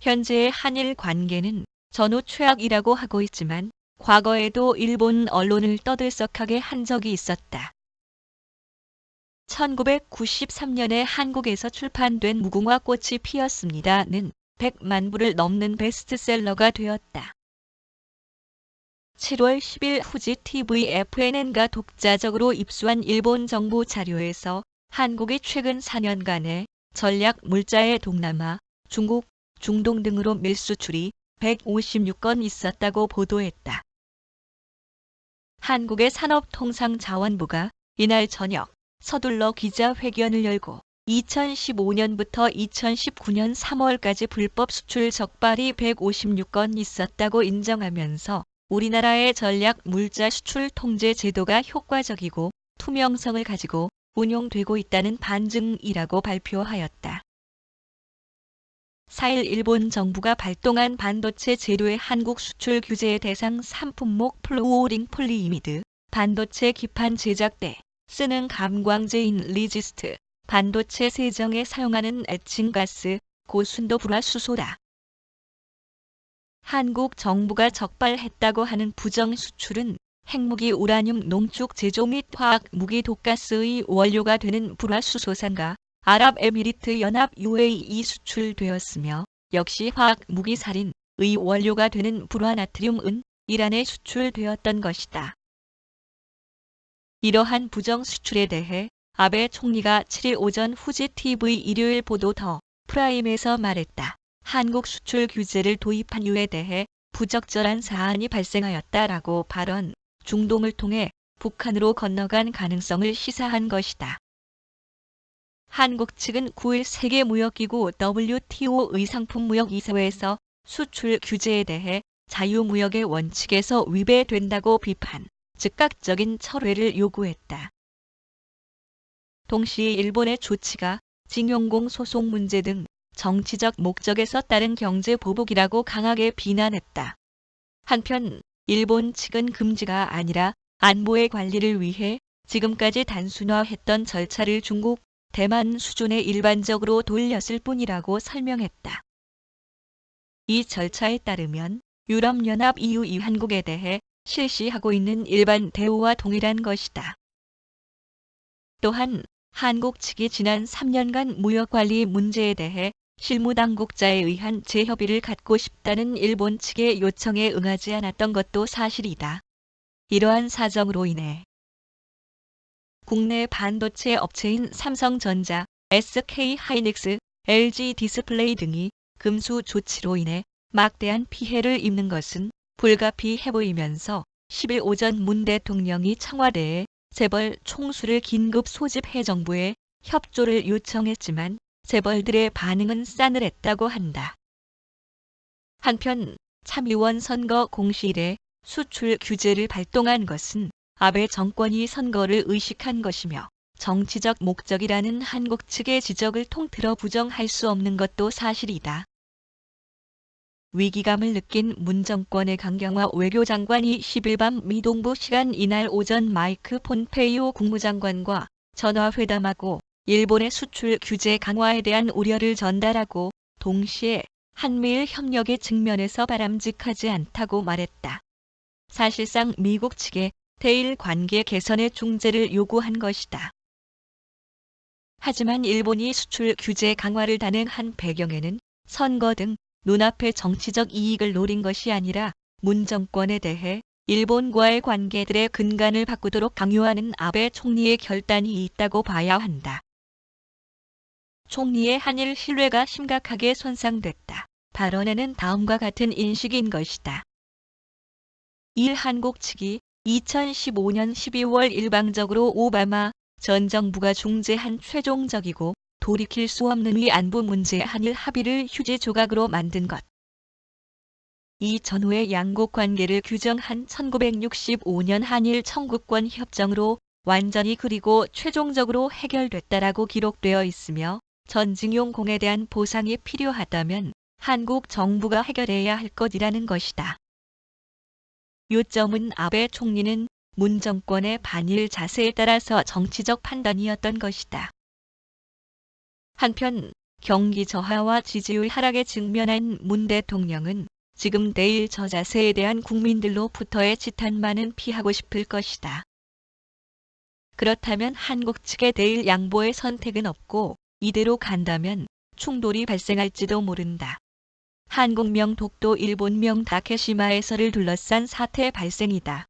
현재의 한일 관계는 전후 최악이라고 하고 있지만 과거에도 일본 언론을 떠들썩하게 한 적이 있었다. 1993년에 한국에서 출판된 무궁화 꽃이 피었습니다는 100만 부를 넘는 베스트셀러가 되었다. 7월 10일 후지 TVFNN가 독자적으로 입수한 일본 정부 자료에서 한국이 최근 4년간의 전략 물자의 동남아, 중국, 중동 등으로 밀수출이 156건 있었다고 보도했다. 한국의 산업통상자원부가 이날 저녁 서둘러 기자회견을 열고 2015년부터 2019년 3월까지 불법 수출 적발이 156건 있었다고 인정하면서 우리나라의 전략 물자 수출 통제 제도가 효과적이고 투명성을 가지고 운용되고 있다는 반증이라고 발표하였다. 4일 일본 정부가 발동한 반도체 재료의 한국 수출 규제 대상 상품목 플루오링 폴리이미드, 반도체 기판 제작 때 쓰는 감광제인 리지스트, 반도체 세정에 사용하는 에칭가스, 고순도 불화수소다. 한국 정부가 적발했다고 하는 부정 수출은 핵무기 우라늄 농축 제조 및 화학 무기 독가스의 원료가 되는 불화수소산과 아랍에미리트 연합 UAE 수출되었으며 역시 화학 무기 살인의 원료가 되는 불화나트륨은 이란에 수출되었던 것이다. 이러한 부정 수출에 대해 아베 총리가 7일 오전 후지 TV 일요일 보도 더 프라임에서 말했다. 한국 수출 규제를 도입한 이유에 대해 부적절한 사안이 발생하였다라고 발언, 중동을 통해 북한으로 건너간 가능성을 시사한 것이다. 한국 측은 9일 세계무역기구 WTO의 상품무역이사회에서 수출 규제에 대해 자유무역의 원칙에서 위배된다고 비판, 즉각적인 철회를 요구했다. 동시에 일본의 조치가 징용공 소송 문제 등 정치적 목적에서 따른 경제 보복이라고 강하게 비난했다. 한편 일본 측은 금지가 아니라 안보의 관리를 위해 지금까지 단순화했던 절차를 중국, 대만 수준에 일반적으로 돌렸을 뿐이라고 설명했다. 이 절차에 따르면 유럽연합 EU이 한국에 대해 실시하고 있는 일반 대우와 동일한 것이다. 또한 한국 측이 지난 3년간 무역관리 문제에 대해 실무당국자에 의한 재협의를 갖고 싶다는 일본 측의 요청에 응하지 않았던 것도 사실이다. 이러한 사정으로 인해 국내 반도체 업체인 삼성전자, SK하이닉스, LG디스플레이 등이 금수 조치로 인해 막대한 피해를 입는 것은 불가피해 보이면서 10일 오전 문 대통령이 청와대에 재벌 총수를 긴급 소집해 정부에 협조를 요청했지만 재벌들의 반응은 싸늘했다고 한다. 한편 참의원 선거 공시일에 수출 규제를 발동한 것은 아베 정권이 선거를 의식한 것이며 정치적 목적이라는 한국 측의 지적을 통틀어 부정할 수 없는 것도 사실이다. 위기감을 느낀 문 정권의 강경화 외교장관이 10일 밤 미동부 시간 이날 오전 마이크 폼페이오 국무장관과 전화회담하고 일본의 수출 규제 강화에 대한 우려를 전달하고 동시에 한미일 협력의 측면에서 바람직하지 않다고 말했다. 사실상 미국 측에 대일 관계 개선의 중재를 요구한 것이다. 하지만 일본이 수출 규제 강화를 단행한 배경에는 선거 등 눈앞의 정치적 이익을 노린 것이 아니라 문 정권에 대해 일본과의 관계들의 근간을 바꾸도록 강요하는 아베 총리의 결단이 있다고 봐야 한다. 총리의 한일 신뢰가 심각하게 손상됐다. 발언에는 다음과 같은 인식인 것이다. 1. 한국 측이 2015년 12월 일방적으로 오바마 전 정부가 중재한 최종적이고 돌이킬 수 없는 위안부 문제 한일 합의를 휴지 조각으로 만든 것. 이 전후의 양국 관계를 규정한 1965년 한일 청구권 협정으로 완전히 그리고 최종적으로 해결됐다라고 기록되어 있으며 전징용 공에 대한 보상이 필요하다면 한국 정부가 해결해야 할 것이라는 것이다. 요점은 아베 총리는 문 정권의 반일 자세에 따라서 정치적 판단이었던 것이다. 한편 경기 저하와 지지율 하락에 직면한 문 대통령은 지금 내일 저자세에 대한 국민들로부터의 지탄만은 피하고 싶을 것이다. 그렇다면 한국 측에 대일 양보의 선택은 없고 이대로 간다면 충돌이 발생할지도 모른다. 한국명 독도 일본명 다케시마에서를 둘러싼 사태 발생이다.